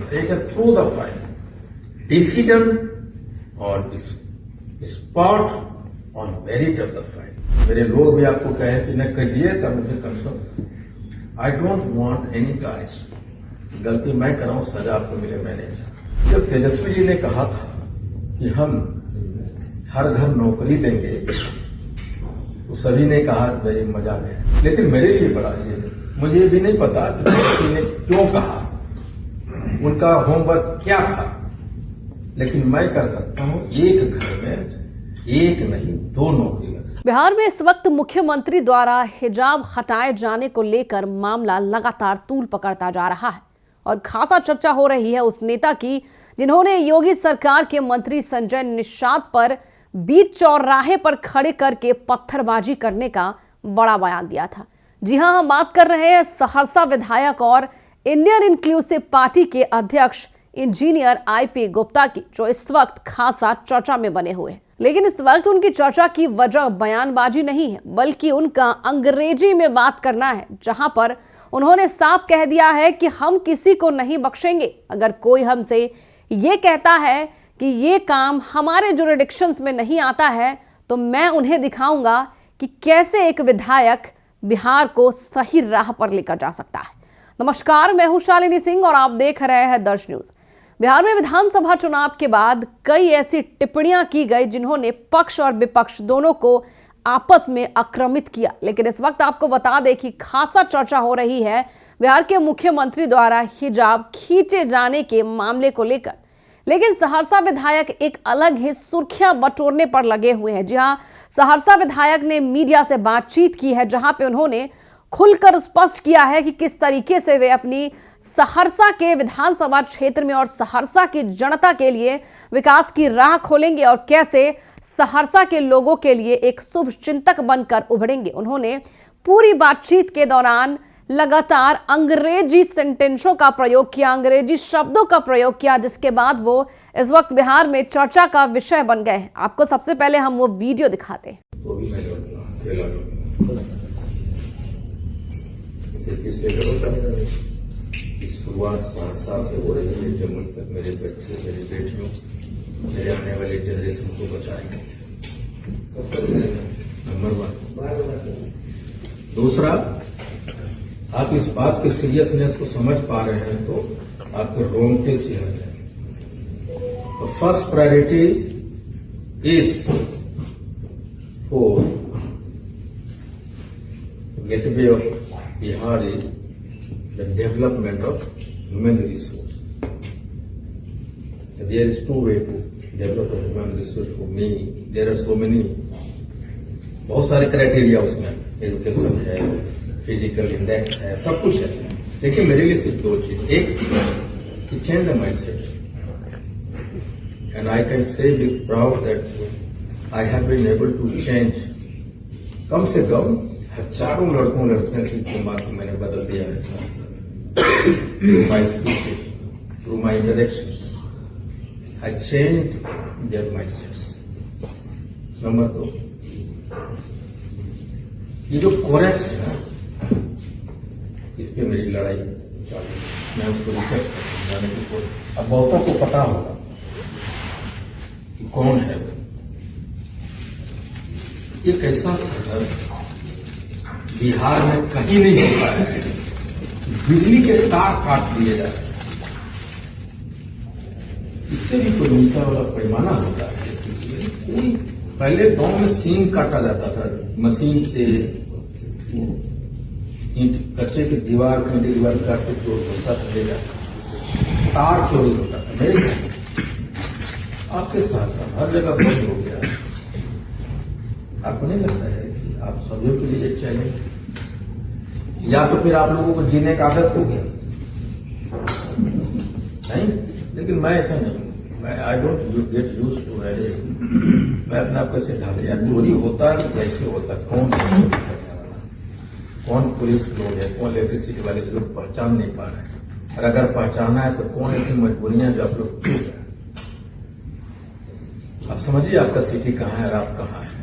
एक है through the file, decision on spot on merit of the file. मेरे लोग भी आपको कहे कि न कहिए तब मुझे concern. I don't want any guys, गलती मैं कराऊं, सजा आपको मिले, मैं नहीं चाहता। जब तेजस्वी जी ने कहा था कि हम हर घर नौकरी देंगे तो सभी ने कहा भाई मजा है, लेकिन मेरे लिए बड़ा ये मुझे भी नहीं पता कि तेजस्वी ने क्यों कहा, उनका होमवर्क क्या था, लेकिन मैं कह सकता हूं एक घर में एक नहीं 2 नौकरी लग सकती। बिहार में इस वक्त मुख्यमंत्री द्वारा हिजाब हटाए जाने को लेकर मामला लगातार तूल पकड़ता जा रहा है और खासा चर्चा हो रही है उस नेता की जिन्होंने योगी सरकार के मंत्री संजय निषाद पर बीच चौराहे पर खड़े करके पत्थरबाजी करने का बड़ा बयान दिया था। जी हां, हम बात कर रहे हैं सहरसा विधायक और इंडियन इंक्लूसिव पार्टी के अध्यक्ष इंजीनियर IP गुप्ता की, जो इस वक्त खासा चर्चा में बने हुए हैं। लेकिन इस वक्त उनकी चर्चा की वजह बयानबाजी नहीं है, बल्कि उनका अंग्रेजी में बात करना है, जहां पर उन्होंने साफ कह दिया है कि हम किसी को नहीं बख्शेंगे। अगर कोई हमसे ये कहता है कि ये काम हमारे जुरिडिक्शंस में नहीं आता है, तो मैं उन्हें दिखाऊंगा कि कैसे एक विधायक बिहार को सही राह पर लेकर जा सकता है। नमस्कार, मैं हूं शालिनी सिंह और आप देख रहे हैं दर्श न्यूज। बिहार में विधानसभा चुनाव के बाद कई ऐसी टिप्पणियां की गई जिन्होंने पक्ष और विपक्ष दोनों को आपस में आक्रमित किया। लेकिन इस वक्त आपको बता दें कि खासा चर्चा हो रही है बिहार के मुख्यमंत्री द्वारा हिजाब खींचे जाने के मामले को लेकर। लेकिन सहरसा विधायक एक अलग ही सुर्खियां बटोरने पर लगे हुए हैं। जी हां, सहरसा विधायक ने मीडिया से बातचीत की है, जहां पे उन्होंने खुलकर स्पष्ट किया है कि किस तरीके से वे अपनी सहरसा के विधानसभा क्षेत्र में और सहरसा की जनता के लिए विकास की राह खोलेंगे और कैसे सहरसा के लोगों के लिए एक शुभ चिंतक बनकर उभरेंगे। उन्होंने पूरी बातचीत के दौरान लगातार अंग्रेजी सेंटेंसों का प्रयोग किया, अंग्रेजी शब्दों का प्रयोग किया, जिसके बाद वो इस वक्त बिहार में चर्चा का विषय बन गए हैं। आपको सबसे पहले हम वो वीडियो दिखाते हैं। शुरुआत 7 साल से हो रही है, जब तक मेरे बच्चे, मेरी बेटियों, मेरे आने वाले जनरेशन को बचाएंगे। नंबर 1। दूसरा, आप इस बात के सीरियसनेस को समझ पा रहे हैं तो आपके रोंगटे से हट जाए। तो first priority is for gateway of Bihar is the development of human resource. So there is 2 ways to develop a human resource. For me, there are so many, बहुत सारे क्राइटेरिया उसमें, एजुकेशन है, फिजिकल इंडेक्स है, सब कुछ है। लेकिन मेरे लिए सिर्फ 2 चीज, एक कि change the mindset, and I can say with proud that I have been able to change कम से कम हजारों लड़कों लड़कियों की दिमाग को मैंने बदल दिया है। Through my speech, through my interactions, I changed there mindsets. Number 2, ये जो कोरेक्स है ना, इस पे मेरी लड़ाई चालू, मैं उसको रिसर्च करने की कोशिश। अब बहुतों को पता होगा कि कौन है वो। एक ऐसा संदर्भ बिहार में कहीं नहीं होता है, बिजली के तार काट दिए जाते हैं। इससे भी कोई नीचा वाला पैमाना होता है। कोई पहले गांव में सींग काटा जाता था मशीन से, ईंट कच्चे की दीवार काट के चोर होता था, ले जाता, तार चोरी होता था। मेरे आपके साथ हर जगह बंद हो गया। आपको नहीं लगता है कि आप सभी के लिए चैलेंज, या तो फिर आप लोगों को जीने का आदत हो गया? नहीं, लेकिन मैं ऐसा नहीं, मैं I don't get use to any. मैं अपने आप कैसे ढाले, यार चोरी होता है तो कैसे होता है, कौन पुलिस लोग है, कौन इलेक्ट्रिसिटी वाले लोग पहचान नहीं पा रहे हैं, और अगर पहचाना है तो कौन ऐसी मजबूरियां जो आप लोग चूक रहे हैं। आप समझिए आपका सिटी कहाँ है और आप कहाँ है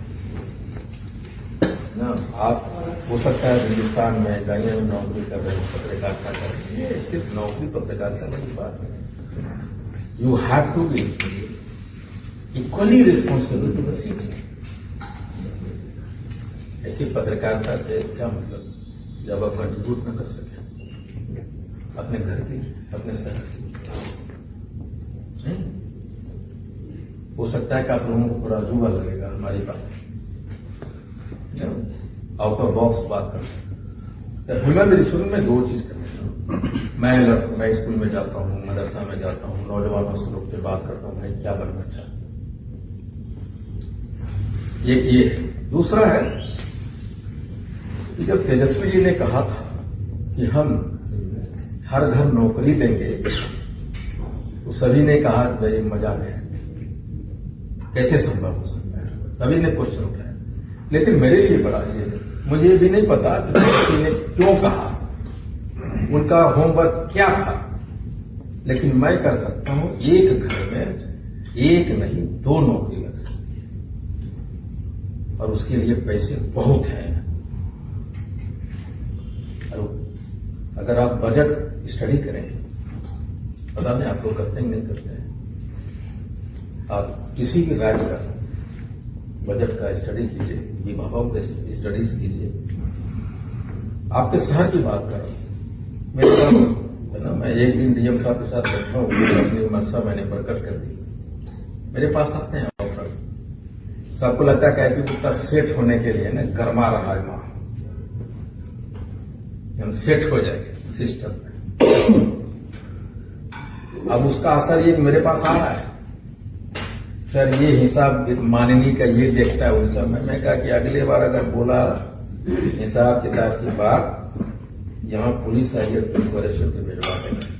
ना। आप हो सकता है हिंदुस्तान में गाड़ियों में नौकरी कर रहे हैं, पत्रकारिता कर रहे हैं, सिर्फ नौकरी पत्रकारिता की बात है। You have to be equally responsible to the city. ऐसी पत्रकारिता से क्या मतलब जब आप कंट्रीब्यूट न कर सके अपने घर की, अपने शहर की। नहीं हो सकता है कि आप लोगों को थोड़ा अजूबा लगेगा हमारी बात, आउट ऑफ बॉक्स बात कर। मैं मेरी शुरू में दो चीज करता हूँ। मैं स्कूल में जाता हूँ, मदरसा में जाता हूँ, नौजवानों से लोग से बात करता हूँ, भाई क्या बनना चाहते। एक ये है। दूसरा है कि जब तेजस्वी जी ने कहा था कि हम हर घर नौकरी देंगे, तो सभी ने कहा कि भाई मजाक है, कैसे संभव हो सकता है, सभी ने क्वेश्चन उठाया। लेकिन मेरे लिए बड़ा ये है, मुझे भी नहीं पता कि तेजस्वी ने क्यों कहा, उनका होमवर्क क्या था, लेकिन मैं कह सकता हूं एक घर में एक नहीं 2 नौकरी लग सकती है और उसके लिए पैसे बहुत हैं। और अगर आप बजट स्टडी करें, पता नहीं आप लोग करते हैं नहीं करते हैं, आप किसी भी राज्य का बजट का स्टडी कीजिए, विभागों के स्टडीज कीजिए। आपके शहर की बात कर रहा हूं, मेरे पास है ना, मैं एक दिन डीएम साहब के साथ बैठा हूँ, अपनी मनसा मैंने प्रकट कर दी। मेरे पास आते हैं ऑफर, सबको लगता है कि कुत्ता सेट होने के लिए ना गरमा रहा है वहां, हम सेट हो जाएंगे सिस्टम में। अब उसका असर ये मेरे पास आ रहा है, सर ये हिसाब माननीय का ये देखता है उन समय। मैं कहा कि अगले बार अगर बोला हिसाब किताब की बात, यहाँ पुलिस आई है तुमको अरेस्ट करके भिजवा देंगे।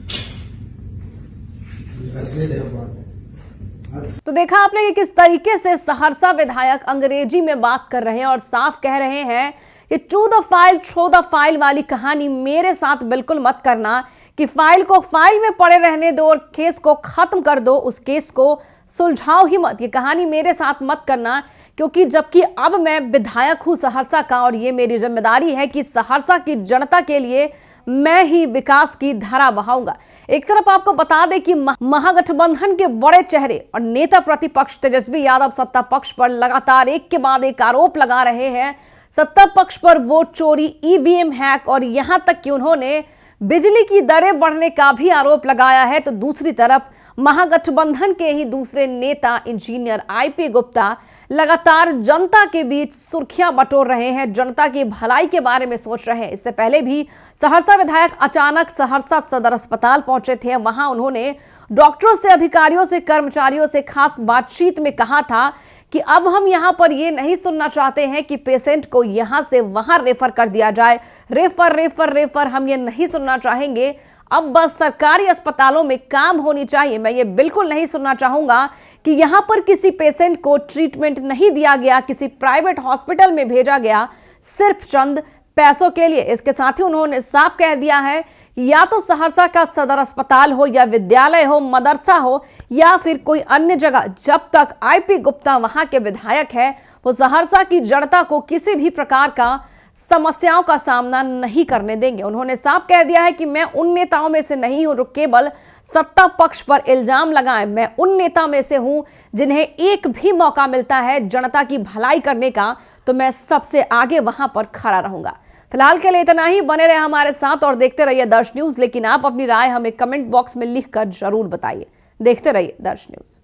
तो देखा आपने कि किस तरीके से सहरसा विधायक अंग्रेजी में बात कर रहे हैं और साफ कह रहे हैं कि to the file throw the file वाली कहानी मेरे साथ बिल्कुल मत करना, कि फाइल को फाइल में पड़े रहने दो और केस को खत्म कर दो, उस केस को सुलझाओ ही मत। ये कहानी मेरे साथ मत करना, क्योंकि जबकि अब मैं विधायक हूं सहरसा का और ये मेरी जिम्मेदारी है कि सहरसा की जनता के लिए मैं ही विकास की धारा बहाऊंगा। एक तरफ आपको बता दें कि महागठबंधन के बड़े चेहरे और नेता प्रतिपक्ष तेजस्वी यादव सत्ता पक्ष पर लगातार एक के बाद एक आरोप लगा रहे हैं। सत्ता पक्ष पर वोट चोरी, ईवीएम हैक और यहां तक कि उन्होंने बिजली की दरें बढ़ने का भी आरोप लगाया है। तो दूसरी तरफ महागठबंधन के ही दूसरे नेता इंजीनियर आईपी गुप्ता लगातार जनता के बीच सुर्खियां बटोर रहे हैं, जनता की भलाई के बारे में सोच रहे हैं। इससे पहले भी सहरसा विधायक अचानक सहरसा सदर अस्पताल पहुंचे थे। वहां उन्होंने डॉक्टरों से, अधिकारियों से, कर्मचारियों से खास बातचीत में कहा था कि अब हम यहां पर ये नहीं सुनना चाहते हैं कि पेशेंट को यहां से वहां रेफर कर दिया जाए, रेफर हम ये नहीं सुनना चाहेंगे। अब बस सरकारी अस्पतालों में काम होनी चाहिए। मैं ये बिल्कुल नहीं सुनना चाहूंगा कि यहां पर किसी पेशेंट को ट्रीटमेंट नहीं दिया गया, किसी प्राइवेट हॉस्पिटल में भेजा गया सिर्फ चंद पैसों के लिए। इसके साथ ही उन्होंने साफ कह दिया है कि या तो सहरसा का सदर अस्पताल हो या विद्यालय हो, मदरसा हो या फिर कोई अन्य जगह, जब तक आईपी गुप्ता वहां के विधायक है वो सहरसा की जनता को किसी भी प्रकार का समस्याओं का सामना नहीं करने देंगे। उन्होंने साफ कह दिया है कि मैं उन नेताओं में से नहीं हूं जो केवल सत्ता पक्ष पर इल्जाम लगाएं, मैं उन नेता में से हूं जिन्हें एक भी मौका मिलता है जनता की भलाई करने का तो मैं सबसे आगे वहां पर खड़ा रहूंगा। फिलहाल के लिए इतना ही। बने रहे हमारे साथ और देखते रहिए दर्श न्यूज। लेकिन आप अपनी राय हमें कमेंट बॉक्स में लिखकर जरूर बताइए। देखते रहिए दर्श न्यूज।